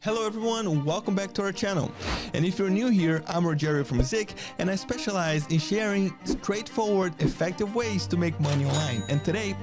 Hello everyone, welcome back to our channel. And if you're new here, I'm Rogerio from Zik, and I specialize in sharing straightforward, effective ways to make money online. And today,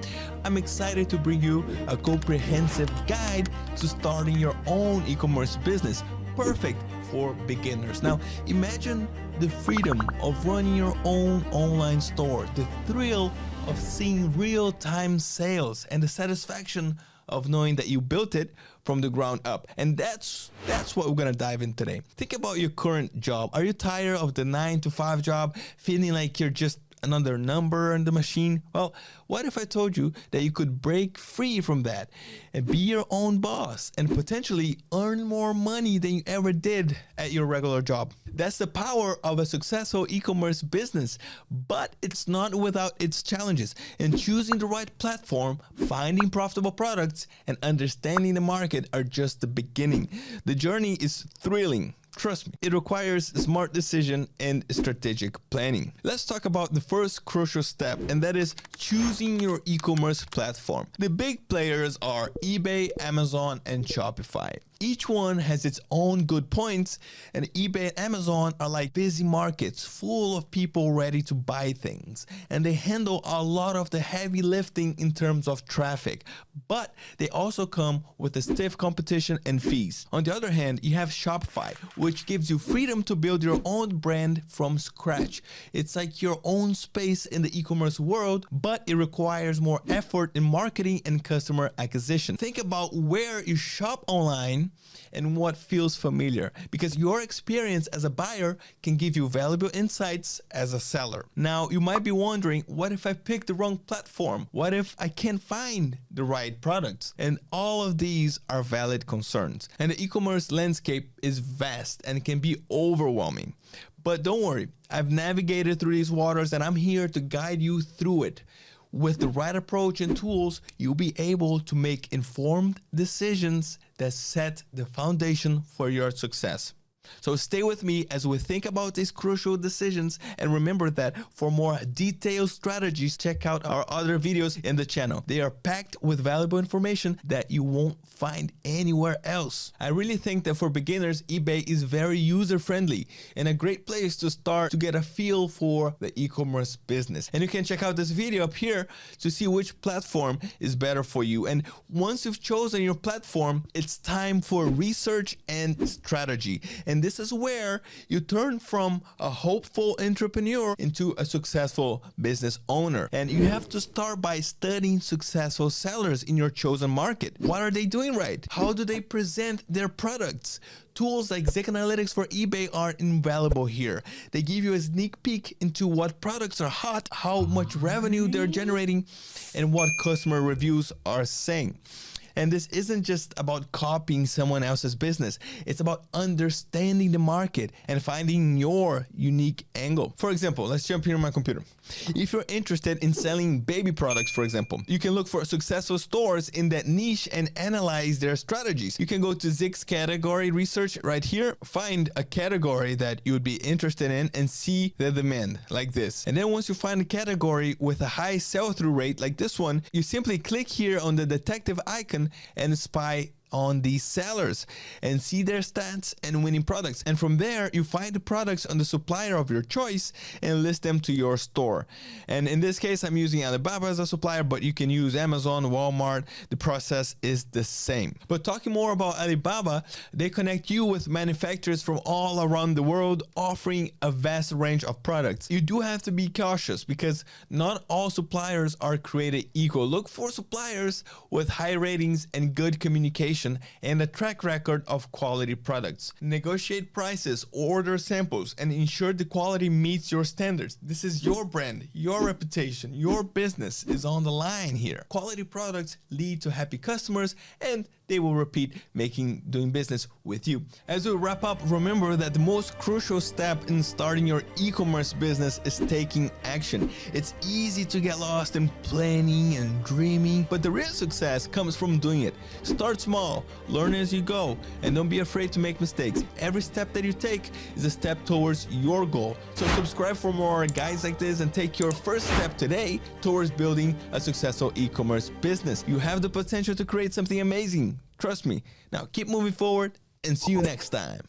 I'm excited to bring you a comprehensive guide to starting your own e-commerce business, perfect for beginners. Now, imagine the freedom of running your own online store, the thrill of seeing real-time sales, and the satisfaction of knowing that you built it from the ground up. And that's what we're gonna dive in today. Think about your current job. Are you tired of the 9-to-5 job, feeling like you're just another number in the machine? Well, what if I told you that you could break free from that and be your own boss and potentially earn more money than you ever did at your regular job? That's the power of a successful e-commerce business, but it's not without its challenges. And choosing the right platform, finding profitable products, and understanding the market are just the beginning. The journey is thrilling. Trust me, it requires smart decision and strategic planning. Let's talk about the first crucial step, and that is choosing your e-commerce platform. The big players are eBay, Amazon, and Shopify. Each one has its own good points, and eBay and Amazon are like busy markets full of people ready to buy things, and they handle a lot of the heavy lifting in terms of traffic, but they also come with a stiff competition and fees. On the other hand, you have Shopify, which gives you freedom to build your own brand from scratch. It's like your own space in the e-commerce world, but it requires more effort in marketing and customer acquisition. Think about where you shop online and what feels familiar, because your experience as a buyer can give you valuable insights as a seller. Now, you might be wondering, what if I pick the wrong platform? What if I can't find the right products? And all of these are valid concerns. And the e-commerce landscape is vast and can be overwhelming. But don't worry, I've navigated through these waters and I'm here to guide you through it. With the right approach and tools, you'll be able to make informed decisions that set the foundation for your success. So stay with me as we think about these crucial decisions, and remember that for more detailed strategies, check out our other videos in the channel. They are packed with valuable information that you won't find anywhere else. I really think that for beginners, eBay is very user-friendly and a great place to start to get a feel for the e-commerce business. And you can check out this video up here to see which platform is better for you. And once you've chosen your platform, it's time for research and strategy. And this is where you turn from a hopeful entrepreneur into a successful business owner. And you have to start by studying successful sellers in your chosen market. What are they doing right? How do they present their products? Tools like Zik Analytics for eBay are invaluable here. They give you a sneak peek into what products are hot, how much revenue they're generating, and what customer reviews are saying. And this isn't just about copying someone else's business. It's about understanding the market and finding your unique angle. For example, let's jump here on my computer. If you're interested in selling baby products, for example, you can look for successful stores in that niche and analyze their strategies. You can go to Zik's category research right here, find a category that you would be interested in and see the demand like this. And then once you find a category with a high sell-through rate like this one, you simply click here on the detective icon and spy on these sellers and see their stats and winning products. And from there, you find the products on the supplier of your choice and list them to your store. And in this case, I'm using Alibaba as a supplier, but you can use Amazon, Walmart. The process is the same. But talking more about Alibaba, they connect you with manufacturers from all around the world, offering a vast range of products. You do have to be cautious because not all suppliers are created equal. Look for suppliers with high ratings and good communication and a track record of quality products. Negotiate prices, order samples, and ensure the quality meets your standards. This is your brand, your reputation, your business is on the line here. Quality products lead to happy customers, and they will repeat doing business with you. As we wrap up, remember that the most crucial step in starting your e-commerce business is taking action. It's easy to get lost in planning and dreaming, but the real success comes from doing it. Start small, learn as you go, and don't be afraid to make mistakes. Every step that you take is a step towards your goal. So subscribe for more guides like this and take your first step today towards building a successful e-commerce business. You have the potential to create something amazing. Trust me. Now keep moving forward and see you next time.